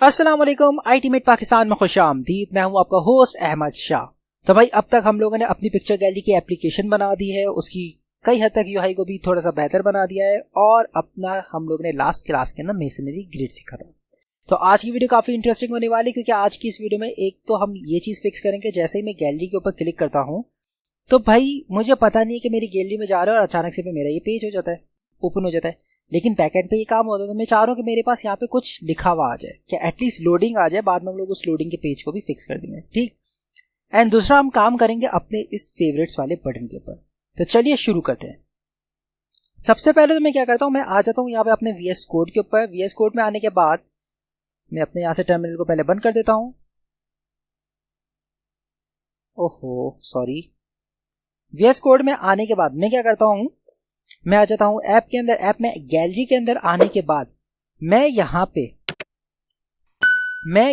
अस्सलाम वालेकुम। आईटीमेट पाकिस्तान में खुशामदीद। मैं हूं आपका होस्ट अहमद शाह। तो भाई अब तक हम लोगों ने अपनी पिक्चर गैलरी की एप्लीकेशन बना दी है, उसकी कई हद तक यूआई को भी थोड़ा सा बेहतर बना दिया है और अपना हम लोग ने लास्ट क्लास के अंदर मेसनरी ग्रिड सीखा था। तो आज की वीडियो काफी इंटरेस्टिंग होने वाली, क्योंकि आज की इस वीडियो में एक तो हम ये चीज फिक्स करेंगे, जैसे ही मैं गैलरी के ऊपर क्लिक करता हूँ तो भाई मुझे पता नहीं है कि मेरी गैलरी में जा रहा है और अचानक से मेरा ये पेज हो जाता है, ओपन हो जाता है। लेकिन बैकएंड पे ये काम होता है, तो मैं चाह रहा हूँ कि मेरे पास यहाँ पे कुछ लिखा हुआ आ जाए, कि एटलीस्ट लोडिंग आ जाए। बाद में हम लोग उस लोडिंग के पेज को भी फिक्स कर देंगे, ठीक। एंड दूसरा हम काम करेंगे अपने इस फेवरेट्स वाले बटन के ऊपर। तो चलिए शुरू करते हैं। सबसे पहले तो मैं क्या करता हूँ, मैं आ जाता हूँ यहाँ पे अपने VS कोड के ऊपर। VS कोड में आने के बाद मैं अपने यहाँ से टर्मिनल को पहले बंद कर देता हूँ। ओहो सॉरी। VS कोड में आने के बाद मैं क्या करता हूँ, मैं आ जाता हूँ ऐप के अंदर। ऐप में गैलरी के अंदर आने के बाद मैं यहाँ पे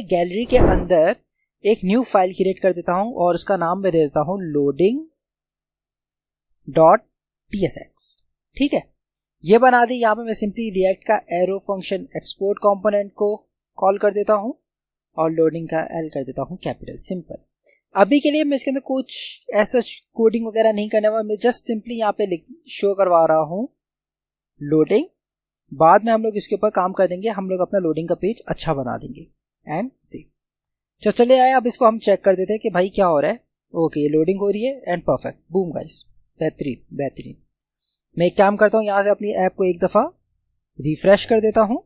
गैलरी के अंदर एक न्यू फाइल क्रिएट कर देता हूँ और उसका नाम मैं दे देता हूँ loading.tsx, ठीक है। ये बना दी। यहाँ पे मैं सिंपली रिएक्ट का एरो फंक्शन एक्सपोर्ट कंपोनेंट को कॉल कर देता हूँ और लोडिंग का एल कर देता हूँ कैपिटल, सिंपल। अभी के लिए मैं इसके अंदर कुछ ऐसा कोडिंग वगैरह नहीं करने वाला, मैं जस्ट सिंपली यहाँ पे शो करवा रहा हूँ लोडिंग। बाद में हम लोग इसके ऊपर काम कर देंगे, हम लोग अपना लोडिंग का पेज अच्छा बना देंगे। एंड सी तो चले आए। अब इसको हम चेक कर देते हैं कि भाई क्या हो रहा है। ओके, लोडिंग हो रही है एंड परफेक्ट, बूम गाइस, बेहतरीन बेहतरीन। मैं एक काम करता हूँ, यहाँ से अपनी ऐप को एक दफ़ा रिफ्रेश कर देता हूँ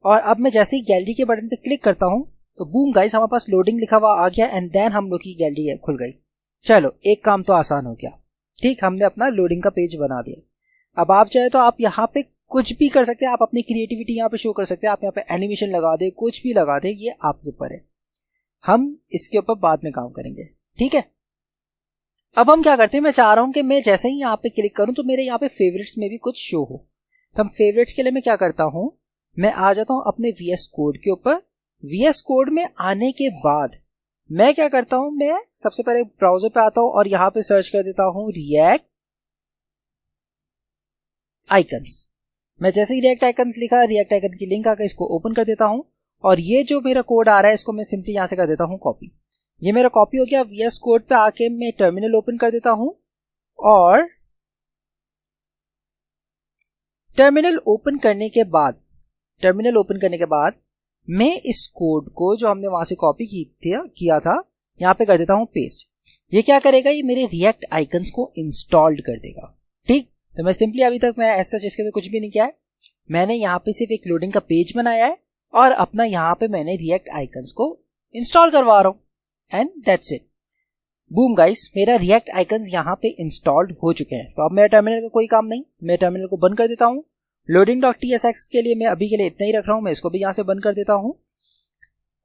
और अब मैं जैसे ही गैलरी के बटन पे क्लिक करता हूँ तो बूम गाइस हमारे पास लोडिंग लिखा हुआ आ गया एंड देन हम लोग की गैलरी खुल गई। चलो एक काम तो आसान हो गया, ठीक। हमने अपना लोडिंग का पेज बना दिया। अब आप चाहे तो आप यहाँ पे कुछ भी कर सकते हैं, आप अपनी क्रिएटिविटी यहाँ पे शो कर सकते हैं। आप यहाँ पे एनिमेशन लगा दे, कुछ भी लगा दे, ये आपके ऊपर है। हम इसके ऊपर बाद में काम करेंगे, ठीक है। अब हम क्या करते हैं, मैं चाह रहा हूँ कि मैं जैसे ही यहाँ पे क्लिक करूँ तो मेरे यहाँ पे फेवरेट्स में भी कुछ शो हो। तो हम फेवरेट्स के लिए मैं क्या करता हूँ, मैं आ जाता हूँ अपने VS कोड के ऊपर। VS कोड में आने के बाद मैं क्या करता हूं, मैं सबसे पहले ब्राउजर पे आता हूं और यहां पे सर्च कर देता हूं रिएक्ट आइकन्स। मैं जैसे ही रिएक्ट आइकन्स लिखा, रिएक्ट आइकन की लिंक आकर इसको ओपन कर देता हूं और ये जो मेरा कोड आ रहा है इसको मैं सिंपली यहां से कर देता हूं कॉपी। ये मेरा कॉपी हो गया। VS कोड पे आके मैं टर्मिनल ओपन कर देता हूं और टर्मिनल ओपन करने के बाद मैं इस कोड को जो हमने वहां से कॉपी किया था यहाँ पे कर देता हूँ पेस्ट। ये क्या करेगा, ये मेरे रिएक्ट आइकन्स को इंस्टॉल्ड कर देगा, ठीक। तो मैं सिंपली अभी तक मैं ऐसा इसके अंदर कुछ भी नहीं किया है। मैंने यहाँ पे सिर्फ एक लोडिंग का पेज बनाया है और अपना यहाँ पे मैंने रिएक्ट आइकन्स को इंस्टॉल करवा रहा हूँ and that's it. Boom guys, मेरा रिएक्ट आइकन्स यहाँ पे इंस्टॉल्ड हो चुके हैं। तो अब मेरा टर्मिनल का कोई काम नहीं, मैं टर्मिनल को बंद कर देता हूँ। loading.tsx के लिए मैं अभी के लिए इतना ही रख रहा हूं, मैं इसको भी यहां से बंद कर देता हूं।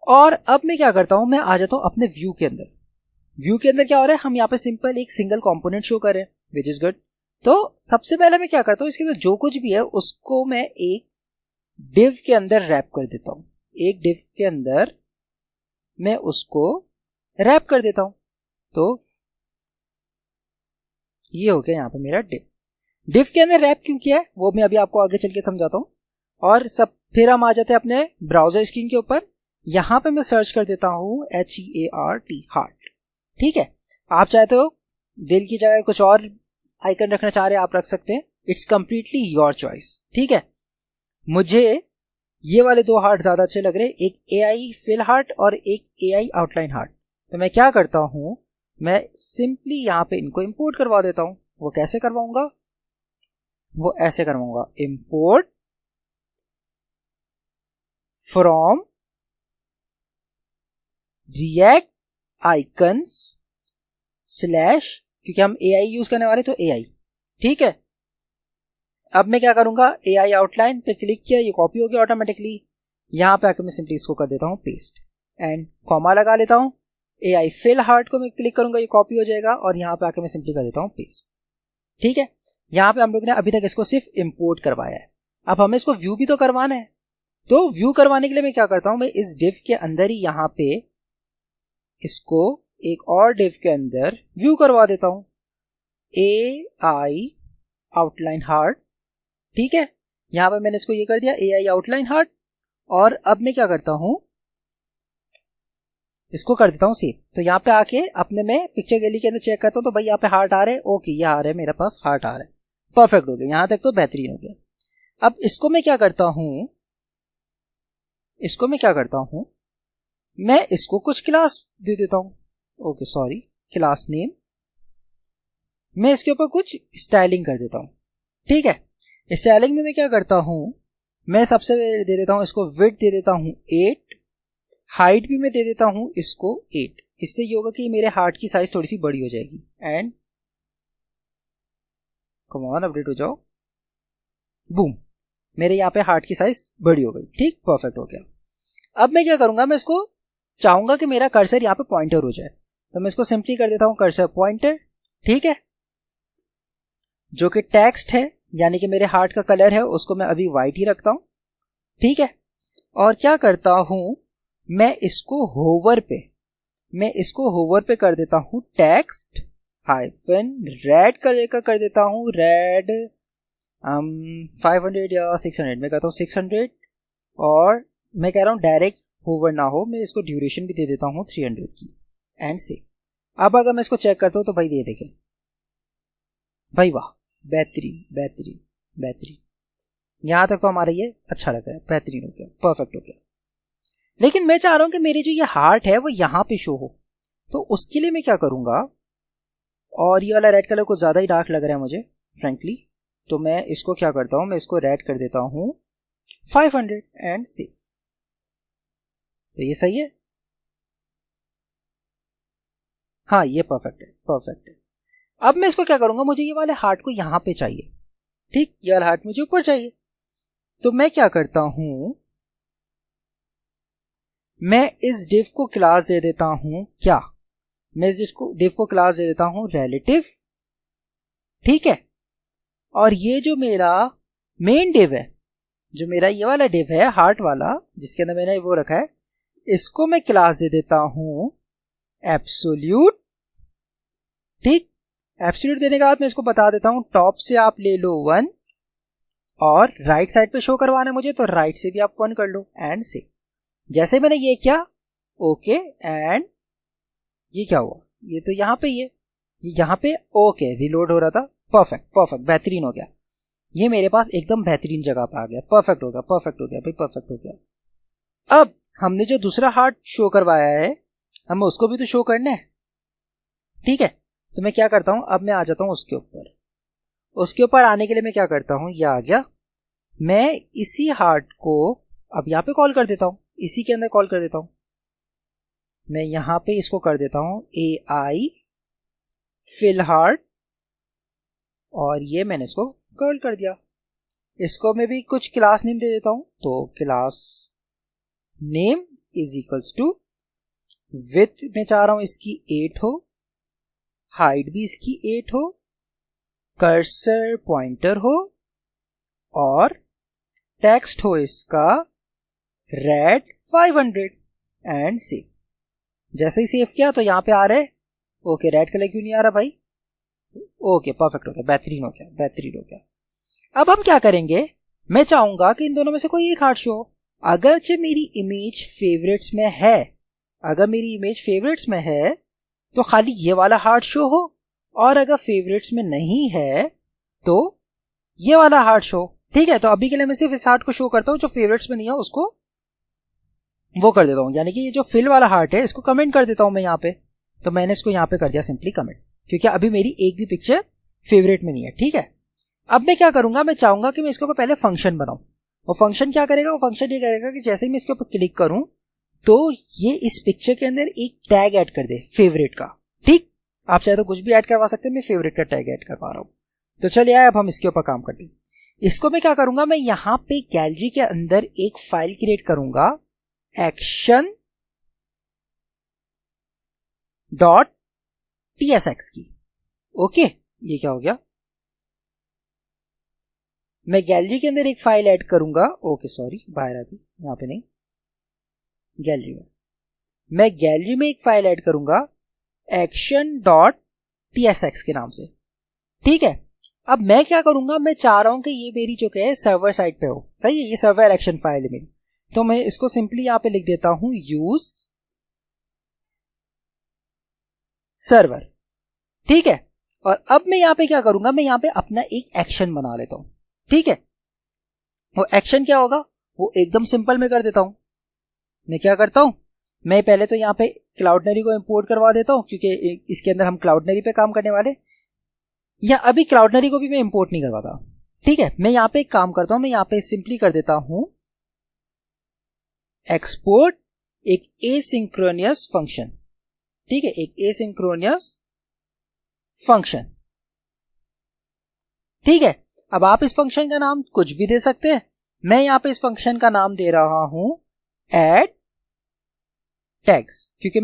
और अब मैं क्या करता हूं, मैं आ जाता हूं अपने व्यू के अंदर। व्यू के अंदर क्या हो रहा है, हम यहाँ पे सिंपल एक सिंगल कंपोनेंट शो करें, विच इज गुड। तो सबसे पहले मैं क्या करता हूं, इसके अंदर जो कुछ भी है उसको मैं एक डिव के अंदर रैप कर देता हूं। एक डिव के अंदर मैं उसको रैप कर देता हूं। तो ये हो गया यहाँ पे मेरा डिव के अंदर रैप क्यों किया है वो मैं अभी आपको आगे चल के समझाता हूँ। और सब फिर हम आ जाते हैं अपने ब्राउजर स्क्रीन के ऊपर। यहां पे मैं सर्च कर देता हूँ HEART, हार्ट, ठीक है। आप चाहते हो दिल की जगह कुछ और आइकन रखना चाह रहे हैं, आप रख सकते हैं, इट्स कंप्लीटली योर चॉइस, ठीक है। मुझे ये वाले दो हार्ट ज्यादा अच्छे लग रहे, एक AI फिल हार्ट और एक AI आउटलाइन हार्ट। तो मैं क्या करता हूं, मैं सिंपली यहाँ पे इनको इंपोर्ट करवा देता हूं। वो कैसे करवाऊंगा, वो ऐसे करवाऊंगा, import from react icons slash, क्योंकि हम AI यूज करने वाले तो AI, ठीक है। अब मैं क्या करूंगा, AI आउटलाइन पे क्लिक किया, ये कॉपी हो गया ऑटोमेटिकली। यहां पे आकर मैं सिंपली इसको कर देता हूं पेस्ट एंड कॉमा लगा लेता हूं। AI फिल हार्ट को मैं क्लिक करूंगा, ये कॉपी हो जाएगा और यहां पे आकर मैं सिंपली कर देता हूं पेस्ट, ठीक है। यहां पे हम लोग ने अभी तक इसको सिर्फ इंपोर्ट करवाया है, अब हमें इसको व्यू भी तो करवाना है। तो व्यू करवाने के लिए मैं क्या करता हूं, मैं इस डिव के अंदर ही यहां पे इसको एक और डिव के अंदर व्यू करवा देता हूं, AI आउटलाइन हार्ट, ठीक है। यहां पे मैंने इसको ये कर दिया AI आउटलाइन हार्ट और अब मैं क्या करता हूं, इसको कर देता हूं सेव। तो यहाँ पे आके अपने में पिक्चर गैलरी के अंदर चेक करता हूं, तो भाई यहाँ पे हार्ट आ रहे हैं, ओके ये आ रहे हैं, मेरे पास हार्ट आ रहे हैं, परफेक्ट हो गया, यहाँ तक तो बेहतरीन हो गया। अब इसको मैं क्या करता हूं, मैं इसको कुछ क्लास दे देता हूं, ओके सॉरी क्लास नेम, मैं इसके ऊपर कुछ स्टाइलिंग कर देता हूं। ठीक है, स्टाइलिंग में मैं क्या करता हूं, मैं सबसे दे देता हूं इसको विड्थ दे देता हूं 8, हाइट भी मैं दे देता हूं इसको 8। इससे ये होगा कि मेरे हार्ट की साइज थोड़ी सी बड़ी हो जाएगी। एंड कम ऑन अपडेट हो जाओ, बूम, मेरे यहाँ पे हार्ट की साइज बड़ी हो गई। ठीक, परफेक्ट हो गया। अब मैं क्या करूंगा, मैं इसको चाहूंगा कि मेरा कर्सर यहाँ पे पॉइंटर हो जाए, तो मैं इसको सिंपली कर देता हूं कर्सर पॉइंटर। ठीक है, जो कि टेक्स्ट है, यानी कि मेरे हार्ट का कलर है उसको मैं अभी व्हाइट ही रखता हूं। ठीक है, और क्या करता हूं, मैं इसको होवर पे कर देता हूं टेक्स्ट हाइफन रेड कलर का कर देता हूं, रेड 500 या 600, मैं कहता हूं 600, और मैं कह रहा हूं डायरेक्ट होवर ना हो, मैं इसको ड्यूरेशन भी दे देता हूं 300 की। एंड से अब अगर मैं इसको चेक करता हूं तो भाई ये देखें, भाई वाह, बेहतरीन, यहां तक तो हमारा ये अच्छा लग रहा है, बेहतरीन हो गया, परफेक्ट हो गया। लेकिन मैं चाह रहा हूं कि मेरी जो ये हार्ट है वो यहां पे शो हो, तो उसके लिए मैं क्या करूंगा, और ये वाला रेड कलर को ज्यादा ही डार्क लग रहा है मुझे फ्रेंकली, तो मैं इसको क्या करता हूं, मैं इसको रेड कर देता हूं 500 एंड सेव। तो ये सही है, हाँ ये परफेक्ट है। अब मैं इसको क्या करूंगा, मुझे ये वाले हार्ट को यहां पे चाहिए। ठीक, ये वाला हार्ट मुझे ऊपर चाहिए, तो मैं क्या करता हूं, मैं इस div को क्लास दे देता हूं, क्या, मैं इस div को क्लास दे देता हूं relative। ठीक है, और ये जो मेरा मेन div है, जो मेरा ये वाला div है हार्ट वाला, जिसके अंदर मैंने वो रखा है, इसको मैं क्लास दे देता हूं एब्सोल्यूट। ठीक, एब्सोल्यूट देने के बाद मैं इसको बता देता हूं टॉप से आप ले लो 1, और राइट साइड पे शो करवाना है मुझे, तो राइट से भी आप 1 कर लो। एंड से जैसे मैंने ये किया, ओके, एंड ये क्या हुआ, ये तो यहाँ पे ये यहाँ पे ओके रिलोड हो रहा था, परफेक्ट, बेहतरीन हो गया, ये मेरे पास एकदम बेहतरीन जगह पे आ गया, परफेक्ट हो गया भाई, परफेक्ट हो गया। अब हमने जो दूसरा हार्ट शो करवाया है, हमें उसको भी तो शो करना है। ठीक है, तो मैं क्या करता हूं, अब मैं आ जाता हूं उसके ऊपर आने के लिए मैं क्या करता हूं, ये आ गया, मैं इसी हार्ट को अब यहाँ पे कॉल कर देता हूं, इसी के अंदर कॉल कर देता हूं, मैं यहां पे इसको कर देता हूं AI फिल हार्ट, और ये मैंने इसको कॉल कर दिया। इसको मैं भी कुछ क्लास नेम दे देता हूं, तो class name is equals to with, मैं चाह रहा हूं इसकी 8 हो, हाइट भी इसकी 8 हो, कर्सर पॉइंटर हो, और टेक्स्ट हो इसका रेड 500 एंड सेव। जैसे ही सेव किया तो यहां पे आ रहे, ओके रेड कलर क्यों नहीं आ रहा भाई, ओके परफेक्ट हो गया, बेहतरीन हो गया। अब हम क्या करेंगे, मैं चाहूंगा कि इन दोनों में से कोई एक हार्ट शो हो। अगर मेरी इमेज फेवरेट्स में है तो खाली ये वाला हार्ट शो हो, और अगर फेवरेट्स में नहीं है तो ये वाला हार्ट शो। ठीक है, तो अभी के लिए मैं सिर्फ इस हार्ट को शो करता हूं, जो फेवरेट्स में नहीं है उसको वो कर देता हूं, यानी कि ये जो फिल वाला हार्ट है इसको कमेंट कर देता हूं मैं यहाँ पे। तो मैंने इसको यहाँ पे कर दिया सिंपली कमेंट, क्योंकि अभी मेरी एक भी पिक्चर फेवरेट में नहीं है। ठीक है, अब मैं क्या करूंगा, मैं चाहूंगा कि मैं इसके ऊपर पहले फंक्शन बनाऊं, और फंक्शन क्या करेगा, वो फंक्शन ये करेगा कि जैसे ही मैं इसके ऊपर क्लिक करूं तो ये इस पिक्चर के अंदर एक टैग ऐड कर दे फेवरेट का। ठीक, आप चाहे तो कुछ भी ऐड करवा सकते हैं, मैं फेवरेट का टैग ऐड करवा रहा हूं। तो चलिए अब हम इसके ऊपर काम करते हैं। इसको मैं क्या करूंगा, मैं यहां पे गैलरी के अंदर एक फाइल क्रिएट करूंगा action.tsx की। ओके, ये क्या हो गया, मैं गैलरी के अंदर एक फाइल ऐड करूंगा, ओके सॉरी बाहर आ गई, यहां पे नहीं, गैलरी में मैं गैलरी में एक फाइल ऐड करूंगा action.tsx के नाम से। ठीक है, अब मैं क्या करूंगा, मैं चाह रहा हूं कि ये मेरी जो है सर्वर साइड पे हो, सही है, ये सर्वर एक्शन फाइल है मेरी। तो मैं इसको सिंपली यहां पे लिख देता हूं यूज सर्वर। ठीक है, और अब मैं यहां पे क्या करूंगा, मैं यहां पे अपना एक एक्शन बना लेता हूं। ठीक है, वो एक्शन क्या होगा, वो एकदम सिंपल मैं कर देता हूं। मैं क्या करता हूं, मैं पहले तो यहां पे क्लाउडनरी को इंपोर्ट करवा देता हूं, क्योंकि इसके अंदर हम क्लाउडनरी पे काम करने वाले, या अभी क्लाउडनरी को भी मैं इंपोर्ट नहीं करवाता। ठीक है, मैं यहां पे एक काम करता हूं, मैं यहां पे सिंपली कर देता हूं एक्सपोर्ट एक एसिंक्रोनियस फंक्शन। ठीक है, एक एसिंक्रोनियस फंक्शन। ठीक है, अब आप इस फंक्शन का नाम कुछ भी दे सकते हैं। मैं यहां पे इस फंक्शन का नाम दे रहा हूं ऐड टैग्स, क्योंकि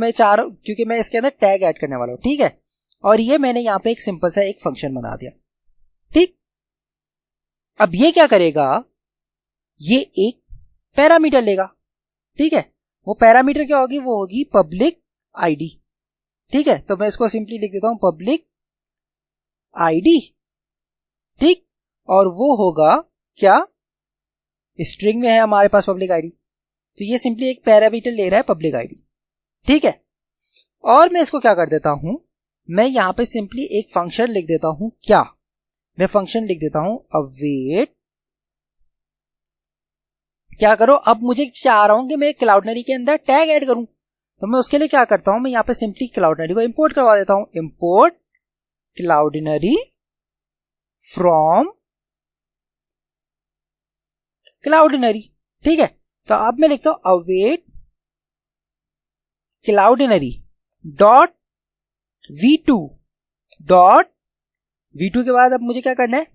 मैं इसके अंदर टैग ऐड करने वाला हूं। ठीक है, और ये मैंने यहां पे एक सिंपल सा एक फंक्शन बना दिया। ठीक, अब ये क्या करेगा, ये एक पैरामीटर लेगा। ठीक है, वो पैरामीटर क्या होगी, वो होगी पब्लिक आईडी। ठीक है, तो मैं इसको सिंपली लिख देता हूं पब्लिक आईडी। ठीक, और वो होगा क्या, स्ट्रिंग में है हमारे पास पब्लिक आईडी, तो ये सिंपली एक पैरामीटर ले रहा है पब्लिक आईडी। ठीक है, और मैं इसको क्या कर देता हूं, मैं यहां पे सिंपली एक फंक्शन लिख देता हूं। क्या, मैं फंक्शन लिख देता हूं अवेट। क्या करो, अब मुझे चाह रहा हूं कि मैं क्लाउडनरी के अंदर टैग ऐड करूं, तो मैं उसके लिए क्या करता हूं, मैं यहां पे सिंपली क्लाउडनरी को इंपोर्ट करवा देता हूं। Import Cloudinary from Cloudinary. ठीक है, तो अब मैं लिखता हूं await क्लाउडनरी dot v2 dot v2 के बाद अब मुझे क्या करना है,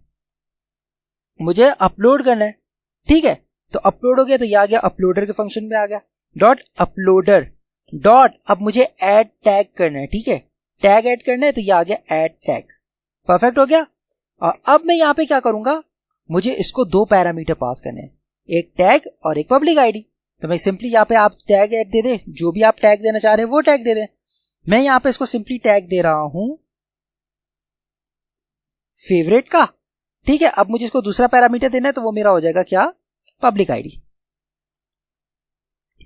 मुझे अपलोड करना है। ठीक है, तो अपलोड हो गया, तो ये आ गया अपलोडर के फंक्शन में आ गया डॉट अपलोडर डॉट, अब मुझे ऐड टैग करना है। ठीक है, टैग ऐड करना है, तो ये आ गया ऐड टैग। परफेक्ट हो गया। और अब मैं यहां पे क्या करूंगा, मुझे इसको दो पैरामीटर पास करने हैं, एक टैग और एक पब्लिक आईडी। तो मैं सिंपली यहां पे आप टैग ऐड दे दे, जो भी आप टैग देना चाह रहे हैं वो टैग दे दें। मैं यहां पे इसको सिंपली टैग दे रहा हूं फेवरेट का। ठीक है, अब मुझे इसको दूसरा पैरामीटर देना है, तो वो मेरा हो जाएगा क्या, पब्लिक आईडी।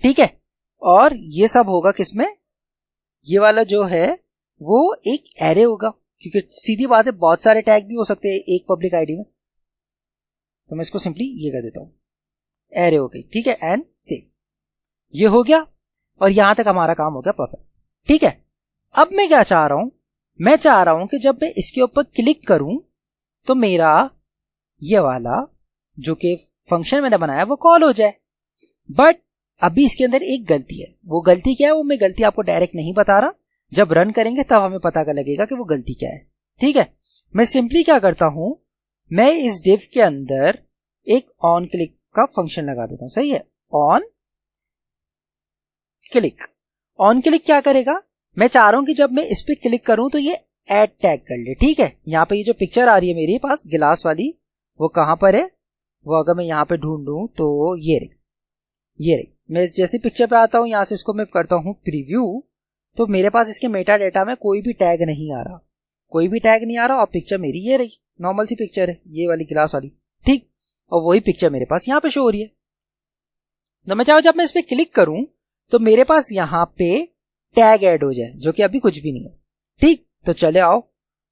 ठीक है, और ये सब होगा किसमें, ये वाला जो है वो एक एरे होगा, क्योंकि सीधी बात है बहुत सारे टैग भी हो सकते हैं एक पब्लिक आईडी में। तो मैं इसको सिंपली ये कर देता हूं, एरे हो गई। ठीक है, एंड सेव, ये हो गया, और यहां तक हमारा काम हो गया परफेक्ट। ठीक है, अब मैं क्या चाह रहा हूं, मैं चाह रहा हूं कि जब मैं इसके ऊपर क्लिक करूं तो मेरा ये वाला जो कि फंक्शन मैंने बनाया वो कॉल हो जाए। बट अभी इसके अंदर एक गलती है, वो गलती क्या है, वो मैं गलती आपको डायरेक्ट नहीं बता रहा, जब रन करेंगे तब हमें पता लगेगा कि वो गलती क्या है। ठीक है, मैं सिंपली क्या करता हूं, मैं इस डिव के अंदर एक ऑन क्लिक का फंक्शन लगा देता हूं। सही है, ऑन क्लिक। ऑन क्लिक क्या करेगा, मैं चाह रहा हूं कि जब मैं इस पे क्लिक करूं तो ये ऐड टैग कर ले। ठीक है, यहां पे ये जो पिक्चर आ रही है मेरे पास गिलास वाली, वो कहां पर है, वो अगर मैं यहां पे ढूंढूं तो ये रही। मैं जैसे पिक्चर पे आता हूं, यहां से इसको मैं करता हूं प्रीव्यू, तो मेरे पास इसके मेटा डेटा में कोई भी टैग नहीं आ रहा, कोई भी टैग नहीं आ रहा, और पिक्चर मेरी ये रही, नॉर्मल सी पिक्चर है ये वाली गिलास वाली। ठीक, और वही पिक्चर मेरे पास यहां पे शो हो रही है। तो मैं चाहूं जब मैं इस पे क्लिक करूं तो मेरे पास यहां पे टैग ऐड हो जाए, जो कि अभी कुछ भी नहीं है। ठीक, तो चले आओ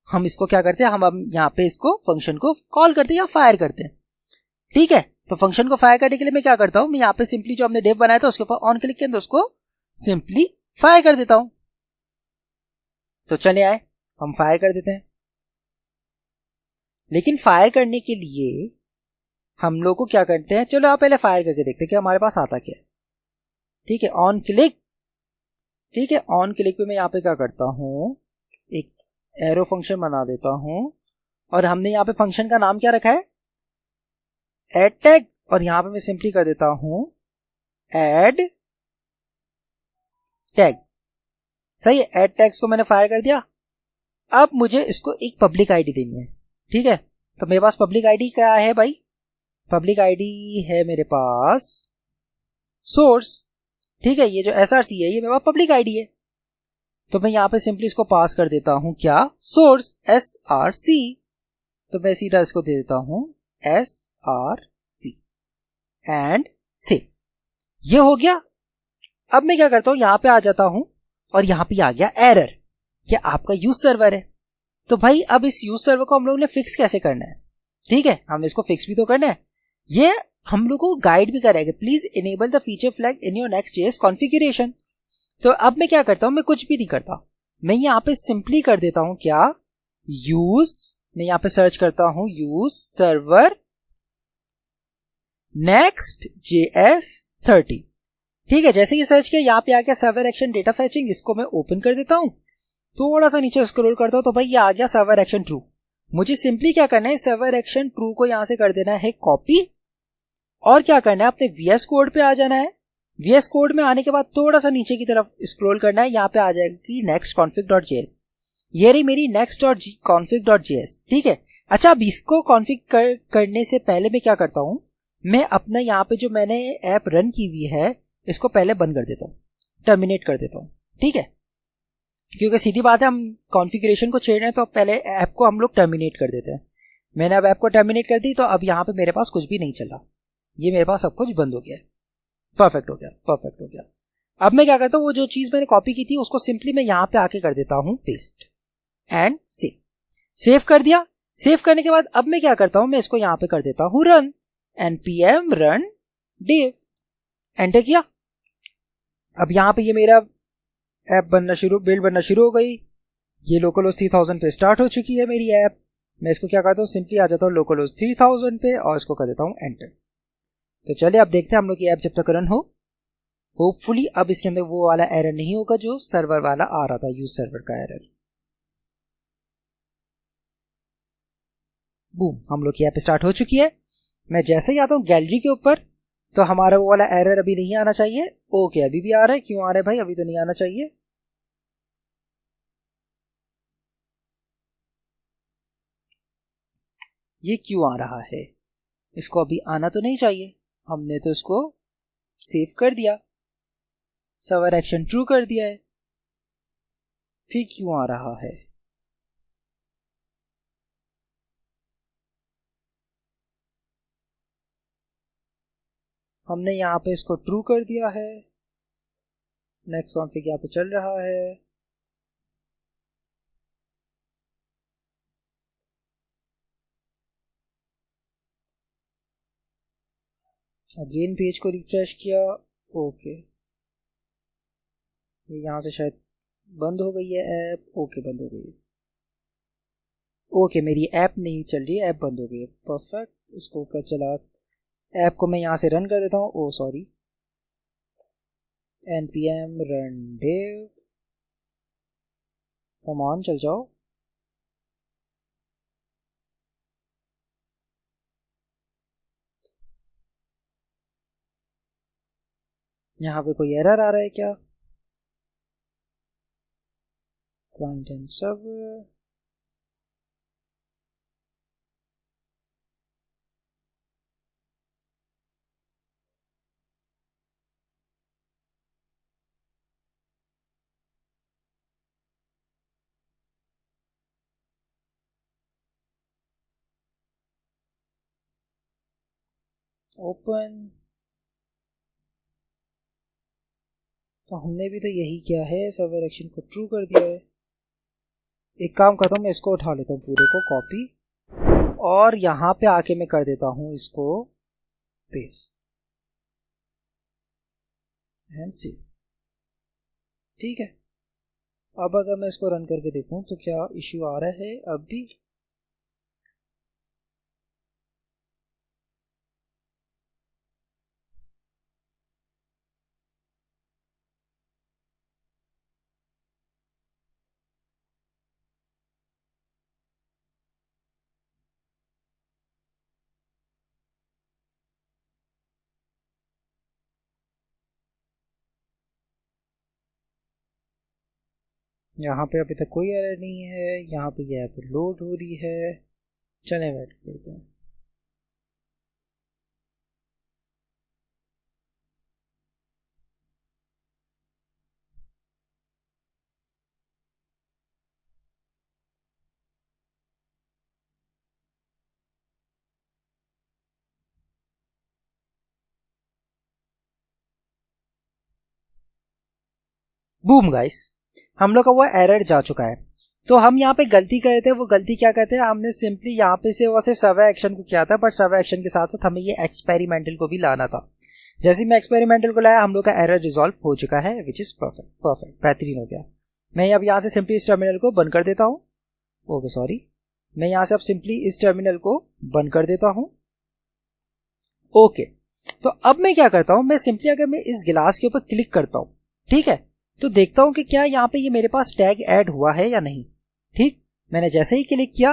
हम इसको क्या करते हैं, हम अब यहां पे इसको फंक्शन को कॉल करते हैं या फायर करते हैं। ठीक है, तो फंक्शन को फायर करने के लिए मैं क्या करता हूं, मैं यहां पे सिंपली जो हमने डिव बनाया था उसके ऊपर ऑन क्लिक के अंदर उसको सिंपली फायर कर देता हूं। तो चले आए हम फायर कर देते हैं। लेकिन फायर करने के लिए हम लोग को क्या करते हैं, चलो आप पहले फायर करके देखते हैं कि हमारे पास आता क्या है। ठीक है, ऑन क्लिक। ठीक है, ऑन क्लिक पे मैं यहां पे क्या करता हूं, एक एरो फंक्शन बना देता हूं, और हमने यहां पे फंक्शन का नाम क्या रखा है, ऐड टैग, और यहां पे मैं सिंपली कर देता हूं ऐड टैग। सही है, ऐड टैग्स को मैंने फायर कर दिया। अब मुझे इसको एक पब्लिक आईडी देनी है। ठीक है, तो मेरे पास पब्लिक आईडी क्या है भाई, पब्लिक आईडी है मेरे पास सोर्स। ठीक है, ये जो src है ये मेरे पास पब्लिक आईडी है, तो मैं यहां पे सिंपली इसको पास कर देता हूं क्या, सोर्स src। तो मैं सीधा इसको दे देता हूं src एंड सेव। ये हो गया। अब मैं क्या करता हूं, यहां पे आ जाता हूं और यहां पे आ गया एरर कि आपका यूज सर्वर है। तो भाई अब इस यूज सर्वर को हम लोग ने फिक्स कैसे करना है, ठीक है, हमें इसको फिक्स भी तो करना है। ये हम लोग को गाइड भी करेगा, please enable the feature flag in your next JS configuration. तो अब मैं क्या करता हूं, मैं कुछ भी नहीं करता, मैं यहां पे सिंपली कर देता हूं क्या, यूज, मैं यहां पे सर्च करता हूं यूज सर्वर नेक्स्ट जेएस 30। ठीक है, जैसे कि सर्च किया यहाँ पे आ गया सर्वर एक्शन डेटा फैचिंग, इसको मैं ओपन कर देता हूं, थोड़ा सा नीचे स्क्रॉल करता हूं तो भाई ये आ गया सर्वर एक्शन ट्रू। मुझे सिंपली क्या करना है, सर्वर एक्शन ट्रू को यहां से कर देना है कॉपी, और क्या करना है, अपने वीएस कोड पे आ जाना है। वीएस कोड में आने के बाद थोड़ा सा नीचे की तरफ स्क्रॉल करना है, यहाँ पे आ जाएगा कि नेक्स्ट कॉन्फिग डॉट जेएस, ये रही मेरी नेक्स्ट कॉन्फिग डॉट जेएस। ठीक है, अच्छा अब इसको कॉन्फिग करने से पहले मैं क्या करता हूं, मैं अपना यहाँ पे जो मैंने ऐप रन की हुई है इसको पहले बंद कर देता हूँ, टर्मिनेट कर देता हूँ। ठीक है, क्योंकि सीधी बात है, हम कॉन्फ़िगरेशन को छेड़ रहे हैं तो पहले ऐप को हम लोग टर्मिनेट कर देते हैं। मैंने अब ऐप को टर्मिनेट कर दी तो अब यहाँ पे मेरे पास कुछ भी नहीं चला, ये मेरे पास सब कुछ बंद हो गया है। परफेक्ट हो गया, परफेक्ट हो गया। अब मैं क्या करता हूँ, वो जो चीज मैंने कॉपी की थी उसको सिंपली मैं यहाँ पे आके कर देता हूँ पेस्ट एंड सेव। सेव कर दिया। सेव करने के बाद अब मैं क्या करता हूँ, मैं इसको यहाँ पे कर देता हूँ run, npm run dev, enter किया। अब यहाँ पे ये मेरा ऐप बिल्ड बनना शुरू हो गई। ये लोकलहोस्ट 3000 पे स्टार्ट हो चुकी है मेरी ऐप। मैं इसको क्या करता हूँ, सिंपली आ जाता हूँ लोकलहोस्ट 3000 पे और इसको कर देता हूँ एंटर। तो चलिए अब देखते हैं हम लोग की ऐप जब तक रन हो। होपफुली अब इसके अंदर वो वाला एरर नहीं होगा जो सर्वर वाला आ रहा था, यूज सर्वर का एरर। बूम, हम लोग की ऐप स्टार्ट हो चुकी है। मैं जैसे ही आता हूँ गैलरी के ऊपर तो हमारा वो वाला एरर अभी नहीं आना चाहिए। ओके, अभी भी आ रहा है, क्यों आ रहा है भाई, अभी तो नहीं आना चाहिए। ये क्यों आ रहा है, इसको अभी आना तो नहीं चाहिए, हमने तो इसको सेव कर दिया, सर्वर एक्शन ट्रू कर दिया है, फिर क्यों आ रहा है। हमने यहाँ पे इसको ट्रू कर दिया है, नेक्स्ट कॉन्फ़िग यहाँ पे चल रहा है। अगेन पेज को रिफ्रेश किया। ओके, ये यहाँ से शायद बंद हो गई है ऐप। ओके, बंद हो गई है। ओके, मेरी ऐप नहीं चल रही है, ऐप बंद हो गई है। परफेक्ट, इसको कर चला, ऐप को मैं यहाँ से रन कर देता हूँ। Oh sorry, npm run dev, come on, चल जाओ। यहाँ पे कोई एरर आ रहा है क्या, क्लाइंट एंड सर्वर, ओपन। तो हमने भी तो यही किया है, सर्वर एक्शन को ट्रू कर दिया है। एक काम करता हूँ, मैं इसको उठा लेता हूँ पूरे को कॉपी, और यहाँ पे आके मैं कर देता हूँ इसको पेस्ट एंड सेव। ठीक है, अब अगर मैं इसको रन करके देखूं तो क्या इश्यू आ रहा है अब भी। यहाँ पे अभी तक कोई एरर नहीं है, यहाँ पे ये ऐप लोड हो रही है। चलें वेट करते हैं। बूम गाइस, हम लोग का वो एरर जा चुका है। तो हम यहाँ पे गलती कर रहे थे, वो गलती क्या कहते हैं, हमने सिंपली यहाँ पे से वो सिर्फ सर्वे एक्शन को किया था, बट सर्वे एक्शन के साथ साथ हमें ये एक्सपेरिमेंटल को भी लाना था। जैसे मैं एक्सपेरिमेंटल को लाया, हम लोग का एरर रिजॉल्व हो चुका है, विच इज परफेक्ट, बेहतरीन हो गया। मैं अब यहाँ से सिंपली इस टर्मिनल को बंद कर देता हूँ। ओके सॉरी, मैं यहाँ से अब सिंपली इस टर्मिनल को बंद कर देता हूँ। ओके, तो अब मैं क्या करता हूँ, मैं सिंपली अगर मैं इस गिलास के ऊपर क्लिक करता हूँ, ठीक है, तो देखता हूँ कि क्या यहाँ पे ये मेरे पास टैग ऐड हुआ है या नहीं। ठीक, मैंने जैसे ही क्लिक किया,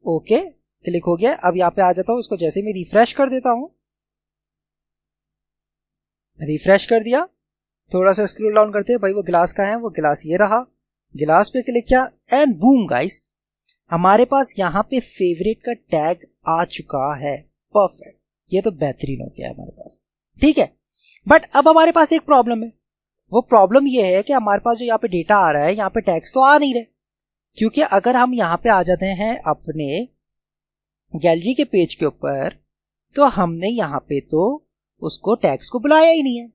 ओके क्लिक हो गया। अब यहाँ पे आ जाता हूँ, इसको जैसे ही मैं रिफ्रेश कर देता हूँ, रिफ्रेश कर दिया, थोड़ा सा स्क्रॉल डाउन करते हैं, भाई वो गिलास कहाँ है, वो गिलास ये रहा, गिलास पे क्लिक किया एंड बूम गाइस, हमारे पास यहाँ पे फेवरेट का टैग आ चुका है। परफेक्ट, ये तो बेहतरीन हो गया हमारे पास। ठीक है, बट अब हमारे पास एक प्रॉब्लम है। वो प्रॉब्लम ये है कि हमारे पास जो यहाँ पे डेटा आ रहा है, यहाँ पे टैग्स तो आ नहीं रहे, क्योंकि अगर हम यहाँ पे आ जाते हैं अपने गैलरी के पेज के ऊपर, तो हमने यहाँ पे तो उसको टैग्स को बुलाया ही नहीं है।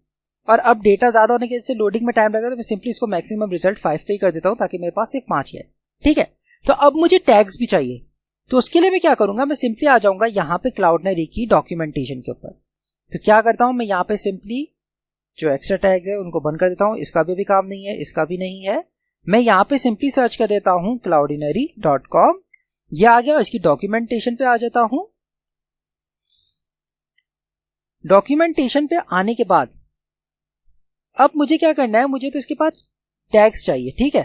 और अब डेटा ज्यादा होने की वजह से लोडिंग में टाइम लगेगा, तो मैं सिंपली इसको मैक्सिमम रिजल्ट 5 पे ही कर देता हूँ, ताकि मेरे पास सिर्फ 5 ही है। ठीक है, तो अब मुझे टैग्स भी चाहिए, तो उसके लिए मैं क्या करूंगा, मैं सिंपली आ जाऊंगा यहाँ पे क्लाउडनेरी की डॉक्यूमेंटेशन के ऊपर। तो क्या करता हूँ, मैं यहाँ पे सिंपली जो एक्स्ट्रा टैग है उनको बंद कर देता हूँ, इसका भी काम नहीं है, इसका भी नहीं है। मैं यहाँ पे सिंपली सर्च कर देता हूँ cloudinary.com, ये आ गया। इसकी डॉक्यूमेंटेशन पे आ जाता हूँ। डॉक्यूमेंटेशन पे आने के बाद अब मुझे क्या करना है, मुझे तो इसके पास टैग्स चाहिए। ठीक है,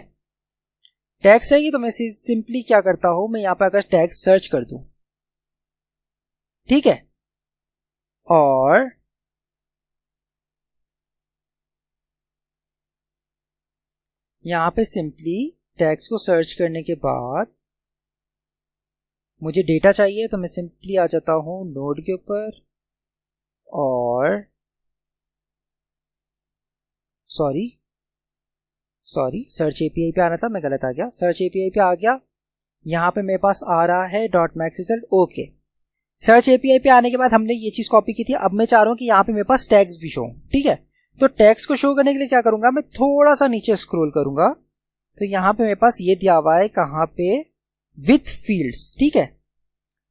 टैग्स चाहिए, तो मैं सिंपली क्या करता हूं, मैं यहां पर अगर टैग्स सर्च कर दूं, ठीक है, और यहां पे सिंपली टैग्स को सर्च करने के बाद मुझे डेटा चाहिए, तो मैं सिंपली आ जाता हूं नोड के ऊपर, और सॉरी सर्च एपीआई पे आना था, मैं गलत आ गया, सर्च एपीआई पे आ गया। यहां पे मेरे पास आ रहा है .max result। Okay, search API पे आने के बाद हमने ये चीज कॉपी की थी। अब मैं चाह रहा हूं कि यहाँ पे मेरे पास टैग्स भी शो। ठीक है, तो टैग्स को शो करने के लिए क्या करूंगा, मैं थोड़ा सा नीचे स्क्रॉल करूंगा, तो यहाँ पे मेरे पास ये दिया हुआ है, कहाँ पे, विथ फील्ड्स। ठीक है,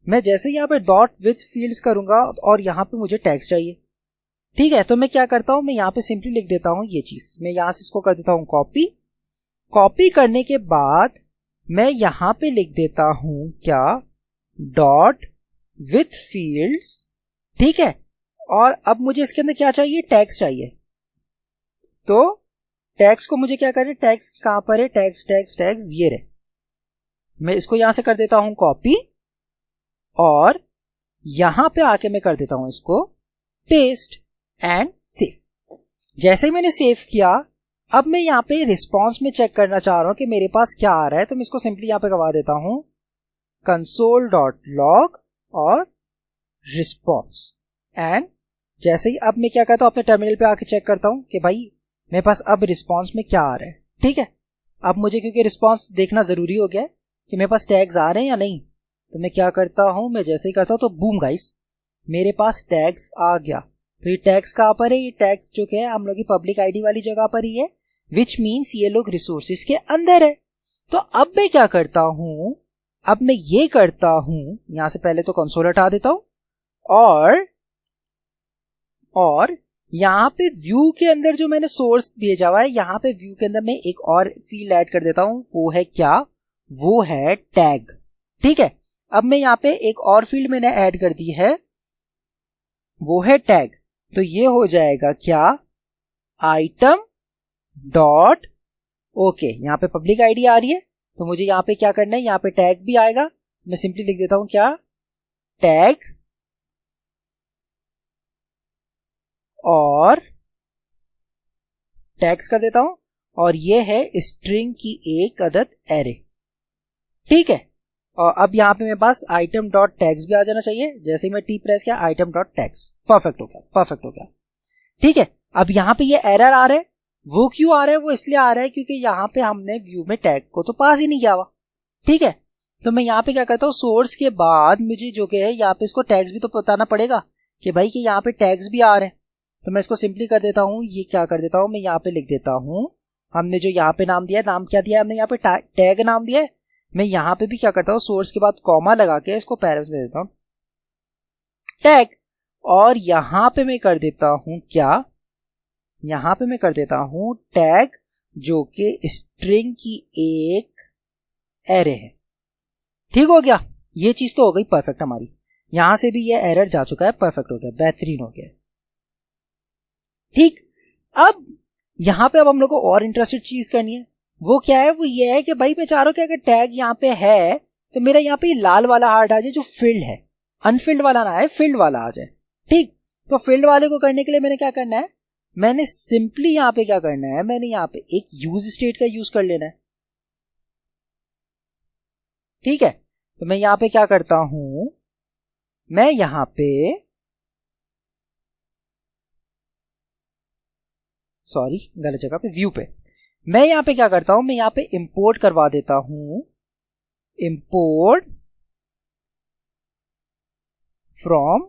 मैं जैसे यहाँ पे डॉट विथ फील्ड्स करूंगा, और यहाँ पे मुझे टैग्स चाहिए। ठीक है, तो मैं क्या करता हूं, मैं यहाँ पे सिंपली लिख देता हूं ये चीज, मैं यहां से इसको कर देता हूं कॉपी करने के बाद मैं यहां पे लिख देता हूं क्या, डॉट विथ फील्ड्स। ठीक है, और अब मुझे इसके अंदर क्या चाहिए, टैग्स चाहिए। तो टैग्स को मुझे क्या करना है, टैग्स कहां पर है, टैग्स ये रहे। मैं इसको यहां से कर देता हूं कॉपी, और यहां पे आके मैं कर देता हूं इसको पेस्ट एंड सेव। जैसे ही मैंने सेव किया, अब मैं यहाँ पे रिस्पॉन्स में चेक करना चाह रहा हूं कि मेरे पास क्या आ रहा है, तो मैं इसको सिंपली यहाँ पे करवा देता हूं console.log और रिस्पॉन्स। एंड जैसे ही अब मैं क्या करता हूं, अपने टर्मिनल पे आके चेक करता हूं कि भाई मेरे पास अब रिस्पॉन्स में क्या आ रहा है। ठीक है, अब मुझे क्योंकि रिस्पॉन्स देखना जरूरी हो गया है कि मेरे पास टैग्स आ रहे हैं या नहीं, तो मैं क्या करता हूं, मैं जैसे ही करता हूं तो बूम गाइस, मेरे पास टैग्स आ गया। तो ये टैग्स कहां पर है, ये टैग्स जो है हम लोग की पब्लिक आईडी वाली जगह पर ही है, विच मीन्स ये लोग रिसोर्सेज के अंदर है। तो अब मैं क्या करता हूं, अब मैं ये करता हूं, यहां से पहले तो कंसोल हटा देता हूं, और यहां पे व्यू के अंदर जो मैंने सोर्स भेजा हुआ है, यहां पे व्यू के अंदर मैं एक और फील्ड ऐड कर देता हूं। वो है क्या, वो है टैग। ठीक है, अब मैं यहां पे एक और फील्ड मैंने ऐड कर दी है, वो है टैग। तो ये हो जाएगा क्या, आइटम डॉट, ओके, यहां पे पब्लिक आईडी आ रही है, तो मुझे यहां पे क्या करना है, यहां पे टैग भी आएगा। मैं सिंपली लिख देता हूं क्या, टैग, और टैग्स कर देता हूं, और ये है स्ट्रिंग की एक अदद एरे। ठीक है, और अब यहां पे मेरे पास आइटम डॉट टैग्स भी आ जाना चाहिए। जैसे ही मैं टी प्रेस किया, आइटम डॉट टैग्स, परफेक्ट हो गया। ठीक है, अब यहां पे ये एरर आ रहा है, वो क्यों आ रहा है, वो इसलिए आ रहा है क्योंकि यहां पे हमने व्यू में टैग को तो पास ही नहीं किया हुआ। ठीक है, तो मैं यहां पे क्या करता हूं, सोर्स के बाद मुझे जो कि है यहाँ पे इसको टैग्स भी तो बताना पड़ेगा कि भाई कि यहाँ पे टैग्स भी आ रहे हैं। तो मैं इसको सिंपली कर देता हूँ, ये क्या कर देता हूँ, मैं यहाँ पे लिख देता हूँ, हमने जो यहाँ पे नाम दिया है, नाम क्या दिया है हमने यहाँ पे, टैग नाम दिया है। मैं यहाँ पे भी क्या करता हूँ, सोर्स के बाद कॉमा लगा के इसको पैरेंट्स में देता हूँ टैग, और यहाँ पे मैं कर देता हूँ क्या, यहाँ पे मैं कर देता हूँ टैग जो कि स्ट्रिंग की एक एरे है। ठीक हो गया, ये चीज तो हो गई परफेक्ट हमारी, यहां से भी ये एरर जा चुका है, परफेक्ट हो गया, बेहतरीन हो गया। ठीक, अब यहां पे अब हम लोग को और इंटरेस्टेड चीज करनी है, वो क्या है, वो ये है कि भाई मैं चाह रहा हूं कि अगर टैग यहाँ पे है तो मेरा यहाँ पे लाल वाला हार्ट आ जाए जो फिल्ड है, अनफिल्ड वाला ना है, फिल्ड वाला आ जाए। ठीक, तो फिल्ड वाले को करने के लिए मैंने क्या करना है, मैंने सिंपली यहाँ पे क्या करना है, मैंने यहाँ पे एक यूज स्टेट का यूज कर लेना है। ठीक है, तो मैं यहाँ पे क्या करता हूं, मैं यहाँ पे सॉरी गलत जगह पे, व्यू पे मैं यहाँ पे क्या करता हूं, मैं यहाँ पे इंपोर्ट करवा देता हूं, इंपोर्ट फ्रॉम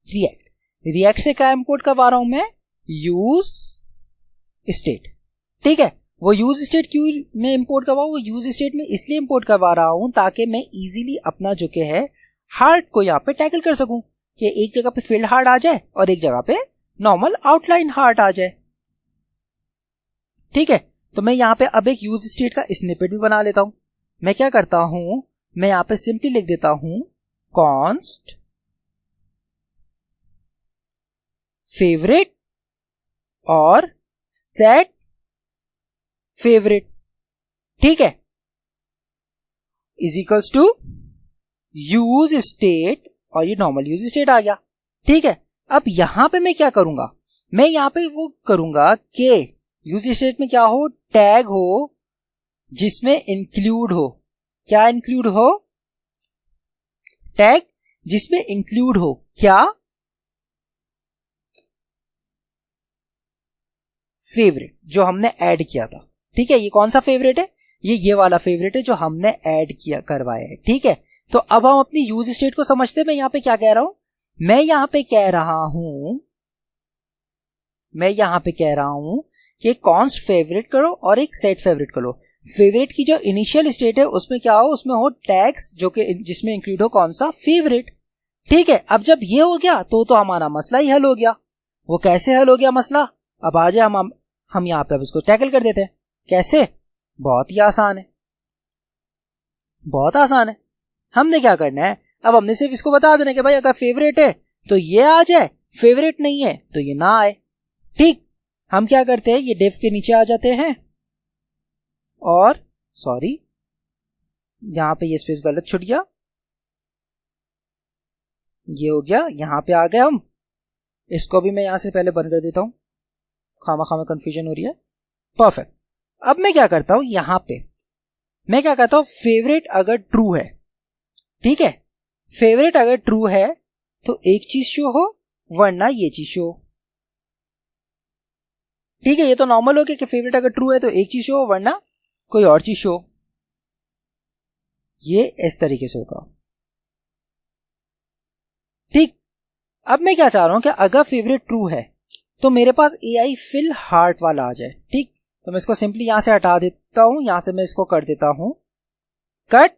रिएक्ट। रिएक्ट से क्या इंपोर्ट करवा रहा हूं मैं, यूज स्टेट। ठीक है, वो यूज स्टेट क्यों मैं इंपोर्ट करवाऊं, वो यूज स्टेट में इसलिए इंपोर्ट करवा रहा हूं ताकि मैं इजीली अपना जो के है हार्ट को यहाँ पे टैकल कर सकूं, कि एक जगह पे फील्ड हार्ट आ जाए और एक जगह पे नॉर्मल आउटलाइन हार्ट आ जाए। ठीक है, तो मैं यहाँ पे अब एक यूज स्टेट का स्निपेट भी बना लेता हूं। मैं क्या करता हूं, मैं यहाँ पे सिंपली लिख देता हूं कॉन्स्ट फेवरेट और सेट फेवरेट। ठीक है, is equals to use state, और ये नॉर्मल यूज स्टेट आ गया। ठीक है, अब यहां पे मैं क्या करूंगा, मैं यहां पे वो करूंगा कि यूज स्टेट में क्या हो, टैग हो जिसमें इंक्लूड हो, क्या इंक्लूड हो, टैग जिसमें इंक्लूड हो क्या, फेवरेट जो हमने ऐड किया था। ठीक है, ये कौन सा फेवरेट है, ये वाला फेवरेट है जो हमने ऐड किया करवाया है। ठीक है, तो अब हम अपनी यूज स्टेट को समझते हैं। मैं यहां पे क्या कह रहा हूं, मैं यहां पे कह रहा हूं कि कॉन्स्ट फेवरेट करो और एक सेट फेवरेट करो। फेवरेट की जो इनिशियल स्टेट है उसमें क्या हो, उसमें हो टैग्स जो कि जिसमें इंक्लूड हो कौन सा, फेवरेट। ठीक है, अब जब ये हो गया तो हमारा मसला ही हल हो गया। वो कैसे हल हो गया मसला, अब आ जाए हम यहाँ पे अब इसको टैकल कर देते हैं। कैसे, बहुत ही आसान है, बहुत आसान है। हमने क्या करना है, अब हमने सिर्फ इसको बता देना कि भाई अगर फेवरेट है तो ये आ जाए, फेवरेट नहीं है तो ये ना आए। ठीक, हम क्या करते हैं, ये डिफ के नीचे आ जाते हैं, और सॉरी यहां पे ये स्पेस गलत छूट गया, ये हो गया, यहां पे आ गए हम। इसको भी मैं यहां से पहले बंद कर देता हूं, खामा कंफ्यूजन हो रही है। परफेक्ट, अब मैं क्या करता हूं, यहां पे मैं क्या करता हूं, फेवरेट अगर ट्रू है, ठीक है, फेवरेट अगर ट्रू है तो एक चीज शो हो, वरना ये चीज शो। ठीक है, ये तो नॉर्मल हो गया कि फेवरेट अगर ट्रू है तो एक चीज शो हो, वरना कोई और चीज शो। ये इस तरीके से होगा। ठीक, अब मैं क्या चाह रहा हूं कि अगर फेवरेट ट्रू है तो मेरे पास AI फिल हार्ट वाला आ जाए। ठीक, तो मैं इसको सिंपली यहां से हटा देता हूं, यहां से मैं इसको कर देता हूं कट,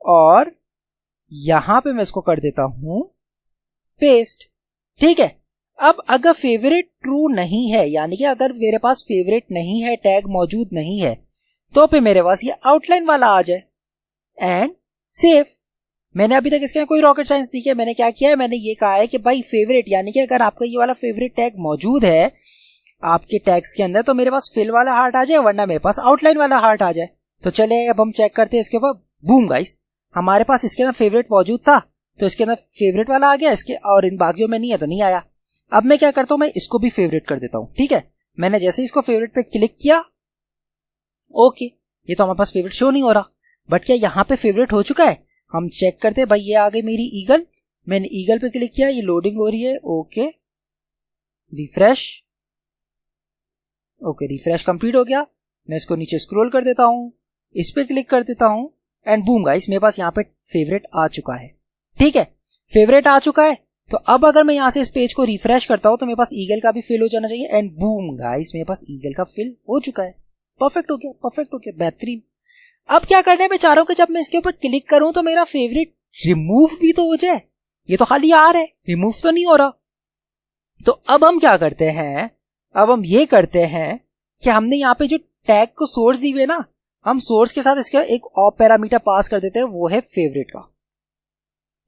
और यहां पे मैं इसको कर देता हूं पेस्ट। ठीक है, अब अगर फेवरेट ट्रू नहीं है, यानी कि अगर मेरे पास फेवरेट नहीं है, टैग मौजूद नहीं है, तो फिर मेरे पास ये आउटलाइन वाला आ जाए एंड सेव। मैंने अभी तक इसके कोई रॉकेट साइंस नहीं किया। मैंने क्या किया है, मैंने ये कहा है कि भाई फेवरेट, यानी कि अगर आपका ये वाला फेवरेट टैग मौजूद है आपके टैग्स के अंदर तो मेरे पास फिल वाला हार्ट आ जाए, वरना मेरे पास आउटलाइन वाला हार्ट आ जाए। तो चले अब हम चेक करते हैं इसके ऊपर। बूम गाइस, हमारे पास इसके अंदर फेवरेट मौजूद था तो इसके अंदर फेवरेट वाला आ गया, इसके और इन बाकियों में नहीं है तो नहीं आया। अब मैं क्या करता हूं, मैं इसको भी फेवरेट कर देता हूं। ठीक है, मैंने जैसे इसको फेवरेट पे क्लिक किया, ओके, ये तो हमारे पास फेवरेट शो नहीं हो रहा, बट क्या यहां पे फेवरेट हो चुका है। हम चेक करते हैं, भाई ये आ गई मेरी ईगल, मैंने ईगल पे क्लिक किया, ये लोडिंग हो रही है, okay, refresh, okay, refresh complete हो गया। मैं इसको नीचे स्क्रॉल कर देता हूं, इस पे क्लिक कर देता हूं एंड बूम गाइस, मेरे पास यहाँ पे फेवरेट आ चुका है। ठीक है, फेवरेट आ चुका है, तो अब अगर मैं यहां से इस पेज को रिफ्रेश करता हूं तो मेरे पास ईगल का भी फिल हो जाना चाहिए, एंड बूम गाइस मेरे पास ईगल का फिल हो चुका है। परफेक्ट हो गया, परफेक्ट हो गया, बेहतरीन। अब क्या करना है, मैं चाह रहा हूं कि जब मैं इसके ऊपर क्लिक करूं तो मेरा फेवरेट रिमूव भी तो हो जाए। ये तो खाली आ रहा है, रिमूव तो नहीं हो रहा। तो अब हम क्या करते हैं, अब हम ये करते हैं कि हमने यहाँ पे जो टैग को सोर्स दी हुई ना, हम सोर्स के साथ इसका एक और पैरामीटर पास कर देते हैं, वो है फेवरेट का।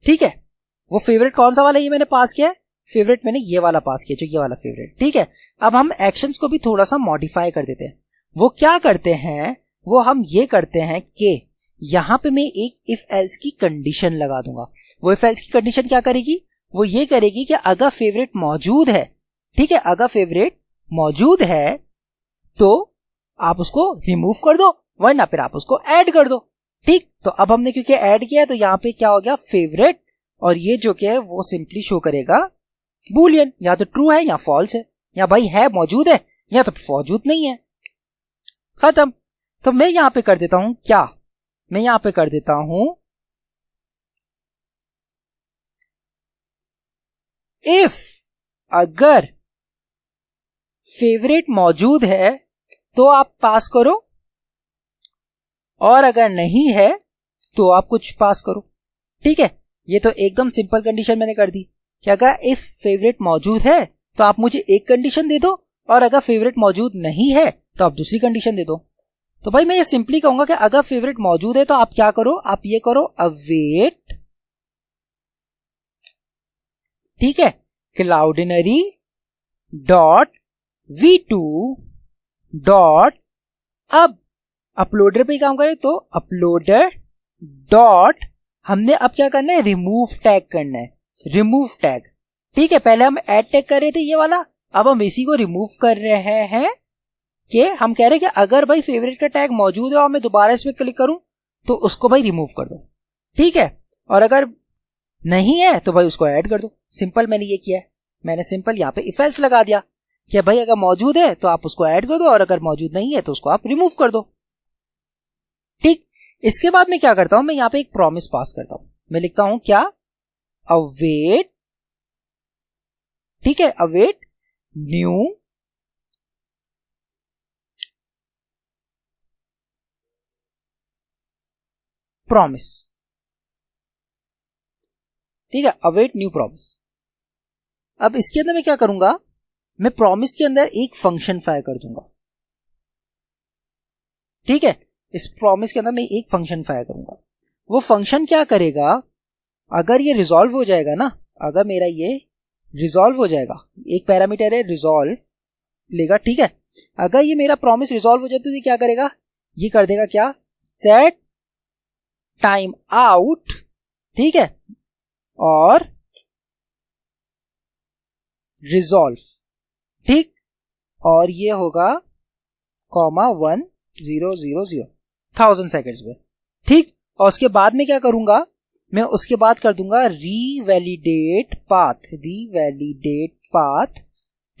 ठीक है, वो फेवरेट कौन सा वाला ये मैंने पास किया है, फेवरेट मैंने ये वाला पास किया, जो ये वाला फेवरेट। ठीक है, अब हम एक्शंस को भी थोड़ा सा मॉडिफाई कर देते हैं। वो क्या करते हैं, वो हम ये करते हैं कि यहां पे मैं एक इफ एल्स की कंडीशन लगा दूंगा। वो इफ एल्स की कंडीशन क्या करेगी, वो ये करेगी कि अगर फेवरेट मौजूद है, ठीक है, अगर फेवरेट मौजूद है तो आप उसको रिमूव कर दो, वरना फिर आप उसको ऐड कर दो। ठीक, तो अब हमने क्योंकि ऐड किया तो यहां पे क्या हो गया, फेवरेट, और ये जो कि है वो सिंपली शो करेगा बूलियन, या तो ट्रू है या फॉल्स है, या भाई है मौजूद है या तो मौजूद नहीं है। खत्म। तो मैं यहां पे कर देता हूं क्या, मैं यहां पे कर देता हूं इफ अगर फेवरेट मौजूद है तो आप पास करो, और अगर नहीं है तो आप कुछ पास करो। ठीक है, ये तो एकदम सिंपल कंडीशन मैंने कर दी कि अगर इफ फेवरेट मौजूद है तो आप मुझे एक कंडीशन दे दो, और अगर फेवरेट मौजूद नहीं है तो आप दूसरी कंडीशन दे दो। तो भाई मैं ये सिंपली कहूंगा कि अगर फेवरेट मौजूद है तो आप क्या करो, आप ये करो अवेट, ठीक है, क्लाउडिनरी डॉट v2 डॉट, अब अपलोडर पे काम करें तो अपलोडर डॉट, हमने अब क्या करना है, रिमूव टैग करना है, रिमूव टैग। ठीक है, पहले हम ऐड टैग कर रहे थे ये वाला, अब हम इसी को रिमूव कर रहे हैं कि हम कह रहे हैं कि अगर भाई फेवरेट का टैग मौजूद है और मैं दोबारा इसमें क्लिक करूं तो उसको भाई रिमूव कर दो। ठीक है, और अगर नहीं है तो भाई उसको ऐड कर दो। सिंपल मैंने ये किया है, मैंने सिंपल यहाँ पे इफ एल्स लगा दिया कि भाई अगर मौजूद है तो आप उसको ऐड कर दो, और अगर मौजूद नहीं है तो उसको आप रिमूव कर दो। ठीक, इसके बाद मैं क्या करता हूं, मैं यहां पे एक प्रॉमिस पास करता हूं। मैं लिखता हूं क्या, अवेट, ठीक है, अवेट न्यू प्रॉमिस। ठीक है, अवेट न्यू प्रॉमिस। अब इसके अंदर मैं क्या करूंगा, मैं प्रॉमिस के अंदर एक फंक्शन फायर कर दूंगा। ठीक है, इस प्रॉमिस के अंदर मैं एक फंक्शन फायर करूंगा। वो फंक्शन क्या करेगा, अगर ये रिजॉल्व हो जाएगा ना, अगर मेरा ये रिजॉल्व हो जाएगा, एक पैरामीटर है रिजॉल्व लेगा। ठीक है, अगर ये मेरा प्रॉमिस रिजॉल्व हो जाए तो ये क्या करेगा, ये कर देगा क्या, सेट टाइम आउट, ठीक है, और रिजॉल्व। ठीक, और ये होगा कॉमा 1000 सेकेंड्स में। ठीक, और उसके बाद में क्या करूंगा, मैं उसके बाद कर दूंगा रीवैलिडेट पाथ, रीवैलिडेट पाथ।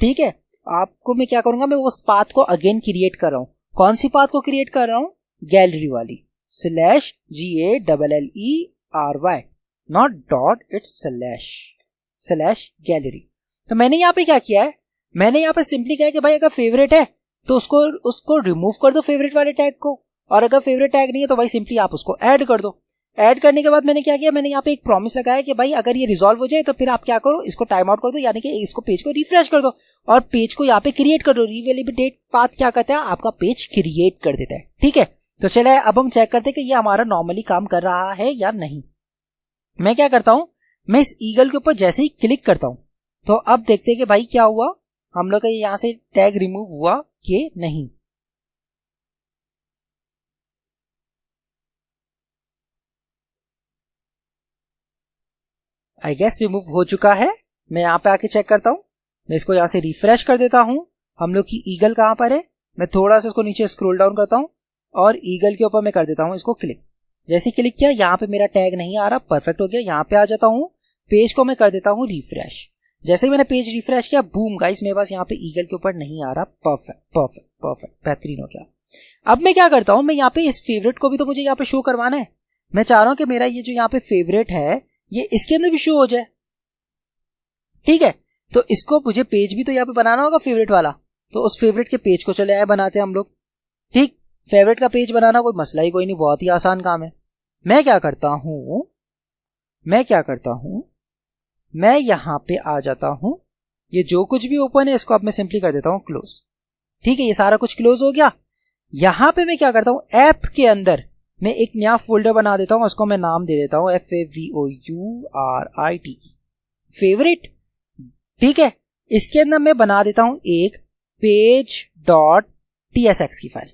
ठीक है, आपको मैं क्या करूंगा, मैं उस पाथ को अगेन क्रिएट कर रहा हूं। कौन सी पाथ को क्रिएट कर रहा हूं, गैलरी वाली, /GALLERY, not dot, it's slash gallery. तो मैंने यहां पे क्या किया है, मैंने यहां पे सिंपली कहा कि भाई अगर फेवरेट है तो उसको रिमूव कर दो फेवरेट वाले टैग को, और अगर फेवरेट टैग नहीं है तो भाई सिंपली आप उसको ऐड कर दो। ऐड करने के बाद मैंने क्या किया, मैंने यहाँ पे एक प्रॉमिस लगाया कि भाई अगर ये रिजॉल्व हो जाए तो फिर आप क्या करो, इसको टाइम आउट कर दो, यानी कि इसको पेज को रिफ्रेश कर दो और पेज को यहाँ पे क्रिएट कर दो। रीवैलिडेट पाथ क्या करता है, आपका पेज क्रिएट कर देता है। ठीक है, तो चले अब हम चेक करते हैं कि ये हमारा नॉर्मली काम कर रहा है या नहीं। मैं क्या करता हूं, मैं इस ईगल के ऊपर जैसे ही क्लिक करता हूं तो अब देखते हैं कि भाई क्या हुआ, हम लोग का यहां से टैग रिमूव हुआ कि नहीं। आई गेस रिमूव हो चुका है। मैं यहां पे आके चेक करता हूं, मैं इसको यहां से रिफ्रेश कर देता हूं। हम लोग की ईगल कहां पर है, मैं थोड़ा सा इसको नीचे स्क्रॉल डाउन करता हूं और ईगल के ऊपर मैं कर देता हूं इसको क्लिक। जैसे क्लिक किया यहाँ पे मेरा टैग नहीं आ रहा, परफेक्ट हो गया। यहाँ पे आ जाता हूं, पेज को मैं कर देता हूं रिफ्रेश। जैसे ही मैंने पेज रिफ्रेश किया, बूम गाइस मेरे पास यहाँ पे ईगल के ऊपर नहीं आ रहा। परफेक्ट परफेक्ट परफेक्ट, बेहतरीन हो गया। अब मैं क्या करता हूं, मैं यहाँ पे इस फेवरेट को भी तो मुझे यहाँ पे शो करवाना है। मैं चाह रहा हूं कि मेरा ये जो यहाँ पे फेवरेट है ये इसके अंदर भी शो हो जाए। ठीक है, तो इसको मुझे पेज भी तो यहाँ पे बनाना होगा फेवरेट वाला, तो उस फेवरेट के पेज को चले आए बनाते हैं हम लोग। ठीक, फेवरेट का पेज बनाना कोई मसला ही कोई नहीं, बहुत ही आसान काम है। मैं क्या करता हूं, मैं यहां पे आ जाता हूं, ये जो कुछ भी ओपन है इसको अब मैं सिंपली कर देता हूं क्लोज। ठीक है, ये सारा कुछ क्लोज हो गया। यहां पे मैं क्या करता हूं, ऐप के अंदर मैं एक नया फोल्डर बना देता हूं, उसको मैं नाम दे देता हूं FAVOURIT, फेवरेट। ठीक है, इसके अंदर मैं बना देता हूं एक page.tsx की फाइल।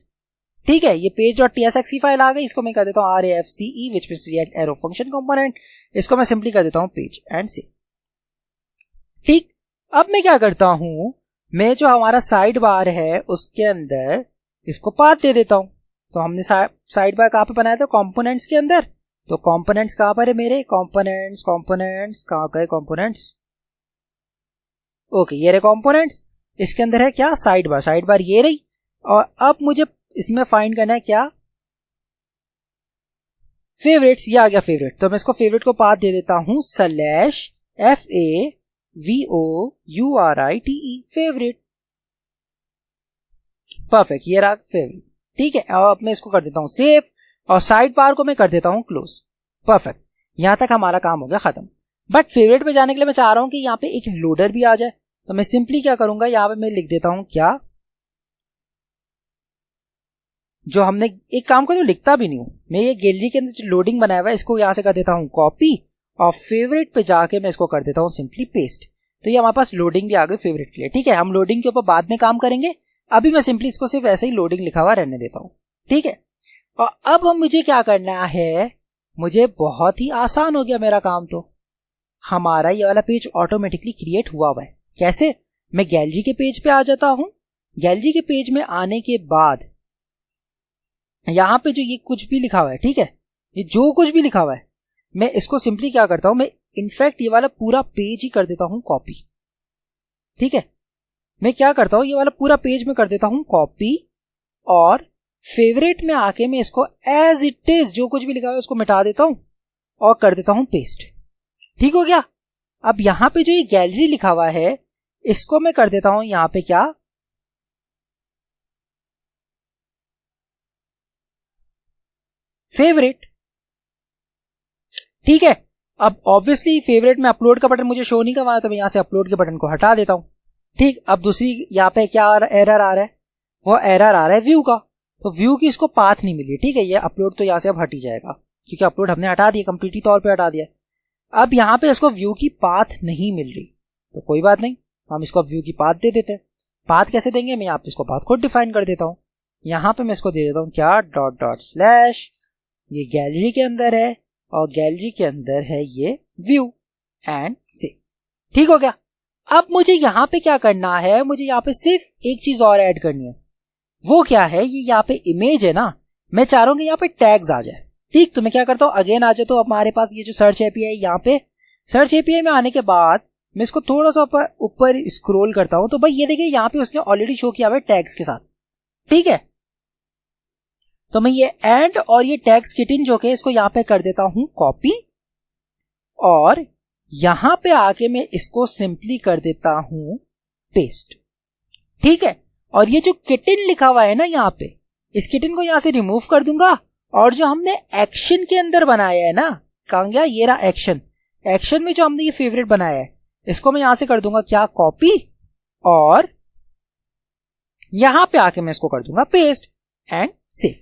ठीक है, ये page.tsx की फाइल आ गई, इसको मैं कर देता हूं RAFCE which means react arrow function component, इसको मैं सिंपली कर देता हूं पेज एंड सेव। ठीक, अब मैं क्या करता हूं, मैं जो हमारा साइड बार है उसके अंदर इसको पाथ दे देता हूं। तो हमने साइड बार कहां पे बनाया था, कंपोनेंट्स के अंदर। तो कंपोनेंट्स कहां पर है मेरे, कंपोनेंट्स कहां गए कंपोनेंट्स, ओके ये रहे कंपोनेंट्स। इसके अंदर है क्या, साइड बार ये रही। और अब मुझे इसमें फाइंड करना है क्या, फेवरेट्स, ये आ गया फेवरेट। तो मैं इसको फेवरेट को पाथ दे देता हूं /FAVOURITE, फेवरेट। परफेक्ट, ये रहा फेवरेट। ठीक है, अब मैं इसको कर देता हूं सेव और साइड बार को मैं कर देता हूं क्लोज। परफेक्ट, यहां तक हमारा काम हो गया खत्म। बट फेवरेट पे जाने के लिए मैं चाह रहा हूं कि यहां पे एक लोडर भी आ जाए। तो मैं सिंपली क्या करूंगा, यहां पे मैं लिख देता हूं क्या, जो हमने एक काम कर, जो लिखता भी नहीं हूं मैं, ये गैलरी के अंदर जो लोडिंग बनाया हुआ है इसको यहां से कर देता हूं कॉपी और फेवरेट पे जाके मैं इसको कर देता हूं सिंपली पेस्ट। तो ये हमारे पास लोडिंग भी आ गई फेवरेट के लिए। ठीक है, हम लोडिंग के ऊपर बाद में काम करेंगे, अभी मैं सिंपली इसको सिर्फ ऐसे ही लोडिंग लिखा हुआ रहने देता हूं। ठीक है, और अब हम मुझे क्या करना है, मुझे बहुत ही आसान हो गया मेरा काम। तो हमारा ये वाला पेज ऑटोमेटिकली क्रिएट हुआ है। कैसे, मैं गैलरी के पेज पे आ जाता हूं। गैलरी के पेज में आने के बाद यहां पे जो ये कुछ भी लिखा हुआ है, ठीक है, ये जो कुछ भी लिखा हुआ है मैं इसको सिंपली क्या करता हूं, मैं इनफैक्ट ये वाला पूरा पेज ही कर देता हूं कॉपी। ठीक है, मैं क्या करता हूं, ये वाला पूरा पेज में कर देता हूं कॉपी और फेवरेट में आके मैं इसको एज इट इज जो कुछ भी लिखा हुआ है उसको मिटा देता हूं और कर देता हूं पेस्ट। ठीक हो गया। अब यहां पे जो ये गैलरी लिखा हुआ है इसको मैं कर देता हूं यहां पे क्या, फेवरेट। ठीक है, अब ऑब्वियसली फेवरेट में अपलोड का बटन मुझे शो नहीं करवाना, तो मैं यहां से अपलोड के बटन को हटा देता हूं। ठीक, अब दूसरी यहां पे क्या एरर आ रहा है, वो एरर आ रहा है व्यू का। तो व्यू की इसको पाथ नहीं मिली। ठीक है, ये अपलोड तो यहां से अब हट ही जाएगा क्योंकि अपलोड हमने हटा दिया, कंप्लीटली तौर पे हटा दिया। अब यहां पे इसको व्यू की पाथ नहीं मिल रही, तो कोई बात नहीं, हम इसको व्यू की पाथ दे देते हैं। पाथ कैसे देंगे, मैं यहाँ पे इसको पाथ खुद डिफाइन कर देता हूं। यहां पे मैं इसको दे देता हूं क्या, // ये गैलरी के अंदर है और गैलरी के अंदर है ये व्यू एंड सेव। ठीक हो गया। अब मुझे यहां पे क्या करना है, मुझे यहां पे सिर्फ एक चीज और ऐड करनी है। वो क्या है, ये यहाँ पे इमेज है ना, मैं चाह रहा हूं कि यहाँ पे टैग्स आ जाए। ठीक, तो मैं क्या करता हूं, अगेन आ जाए। तो हमारे पास ये जो सर्च एपीआई, यहाँ पे सर्च एपीआई में आने के बाद मैं इसको थोड़ा सा ऊपर स्क्रॉल करता हूं। तो भाई ये देखिए यहाँ पे उसने ऑलरेडी शो किया हुआ है टैग्स के साथ। ठीक है, तो मैं ये एंड और ये टैग्स किटिन जो के इसको यहां पे कर देता हूं कॉपी और यहां पे आके मैं इसको सिंपली कर देता हूं पेस्ट। ठीक है, और ये जो किटिन लिखा हुआ है ना यहां पे, इस किटिन को यहां से रिमूव कर दूंगा और जो हमने एक्शन के अंदर बनाया है ना, कहां गया, ये रहा एक्शन। एक्शन में जो हमने ये फेवरेट बनाया है इसको मैं यहां से कर दूंगा क्या, कॉपी और यहां पे आके मैं इसको कर दूंगा पेस्ट एंड सेव।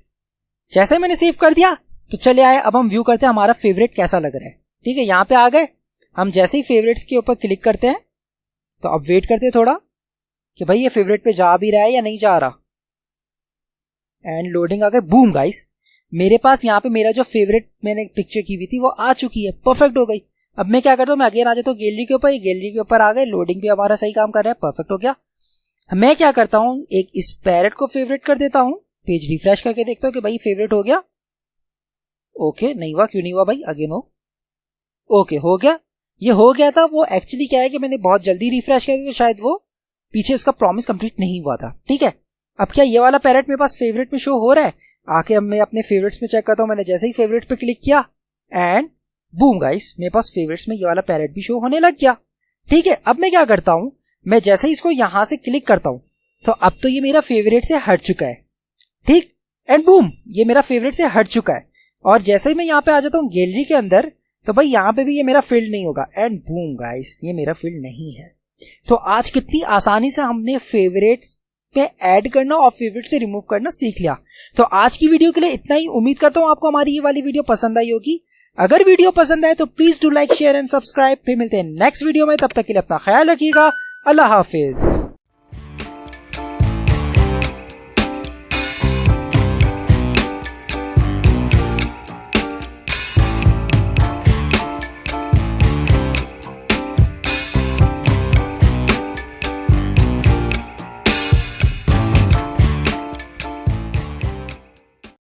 जैसे मैंने सेव कर दिया तो चले आए, अब हम व्यू करते हैं हमारा फेवरेट कैसा लग रहा है। ठीक है, यहां पे आ गए हम। जैसे ही फेवरेट्स के ऊपर क्लिक करते हैं तो अब वेट करते हैं थोड़ा कि भाई ये फेवरेट पे जा भी रहा है या नहीं जा रहा। एंड लोडिंग आ गए, बूम गाइस, मेरे पास यहाँ पे मेरा जो फेवरेट मैंने पिक्चर की हुई थी वो आ चुकी है, परफेक्ट हो गई। अब मैं क्या करता हूँ, मैं अगेन आ जाता हूँ गैलरी के ऊपर, गैलरी के ऊपर आ गए, लोडिंग भी हमारा सही काम कर रहा है, परफेक्ट हो गया। मैं क्या करता हूँ, एक इस पैरेट को फेवरेट कर देता हूँ, पेज रिफ्रेश करके देखता हूँ कि भाई फेवरेट हो गया। ओके, नहीं हुआ, क्यों नहीं हुआ भाई, अगेन हो, ओके हो गया। ये हो गया था, वो एक्चुअली क्या है कि मैंने बहुत जल्दी रिफ्रेश कर दिया तो शायद वो पीछे इसका प्रॉमिस कंप्लीट नहीं हुआ था। ठीक है, अब क्या ये वाला पैरेट मेरे पास फेवरेट में शो हो रहा है, आके अब मैं अपने फेवरेट्स में चेक करता हूँ। मैंने जैसे ही फेवरेट पे क्लिक किया एंड बूम गाइस, मेरे पास फेवरेट्स में ये वाला पैरेट भी शो होने लग गया। ठीक है, अब मैं क्या करता हूं, मैं जैसे ही इसको यहां से क्लिक करता हूं तो अब तो ये मेरा फेवरेट से हट चुका है। ठीक, एंड बूम, ये मेरा फेवरेट से हट चुका है। और जैसे ही मैं यहाँ पे आ जाता हूँ गैलरी के अंदर तो भाई यहाँ पे भी ये मेरा फील्ड नहीं होगा, एंड बूम गाइस, ये मेरा फील्ड नहीं है। तो आज कितनी आसानी से हमने फेवरेट्स पे ऐड करना और फेवरेट से रिमूव करना सीख लिया। तो आज की वीडियो के लिए इतना ही। उम्मीद करता हूँ आपको हमारी ये वाली वीडियो पसंद आई होगी। अगर वीडियो पसंद आए तो please do like, share and subscribe. फिर मिलते हैं नेक्स्ट वीडियो में, तब तक के लिए अपना ख्याल रखिएगा। अल्लाह हाफिज।